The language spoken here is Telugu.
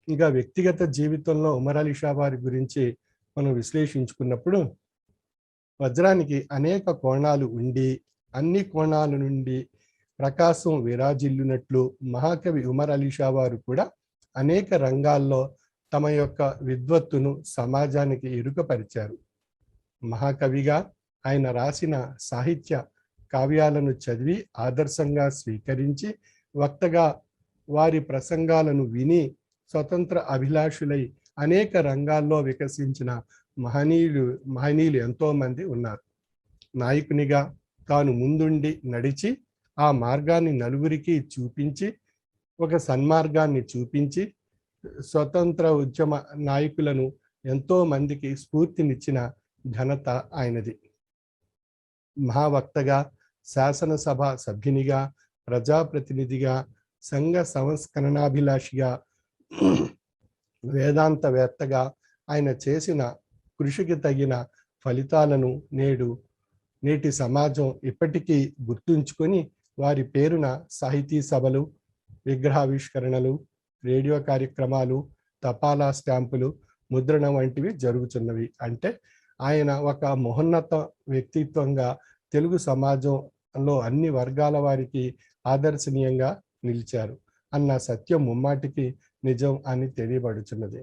ఇంకా వ్యక్తిగత జీవితంలో ఉమర్ అలీ షా వారి గురించి మనం విశ్లేషించుకున్నప్పుడు, వజ్రానికి అనేక కోణాలు ఉండి, అన్ని కోణాల నుండి ప్రకాశం విరాజిల్లునట్లు మహాకవి ఉమర్ అలీ షా వారు కూడా అనేక రంగాల్లో తమ యొక్క విద్వత్తును సమాజానికి ఎరుకపరిచారు. మహాకవిగా ఆయన రాసిన సాహిత్య కావ్యాలను చదివి ఆదర్శంగా స్వీకరించి, వక్తగా వారి ప్రసంగాలను విని స్వతంత్ర అభిలాషులై అనేక రంగాల్లో వికసించిన మహనీయులు ఎంతోమంది ఉన్నారు. నాయకునిగా తాను ముందుండి నడిచి ఆ మార్గాన్ని నలుగురికి చూపించి, ఒక సన్మార్గాన్ని చూపించి, స్వతంత్ర ఉద్యమ నాయకులను ఎంతో మందికి స్ఫూర్తినిచ్చిన ఘనత ఆయనది. మహావక్తగా, శాసనసభ సభ్యునిగా, ప్రజాప్రతినిధిగా, సంఘ సంస్కరణాభిలాషిగా, వేదాంతవేత్తగా ఆయన చేసిన కృషికి తగిన ఫలితాలను నేటి సమాజం ఇప్పటికీ గుర్తుంచుకొని వారి పేరున సాహితీ సభలు, విగ్రహావిష్కరణలు, రేడియో కార్యక్రమాలు, తపాలా స్టాంపులు, ముద్రణ వంటివి జరుగుతున్నవి. అంటే ఆయన ఒక మహోన్నత వ్యక్తిత్వంగా తెలుగు సమాజంలో అన్ని వర్గాల వారికి ఆదర్శనీయంగా నిలిచారు అన్న సత్యం ముమ్మాటికి నిజం అని తెలియబడుచున్నది.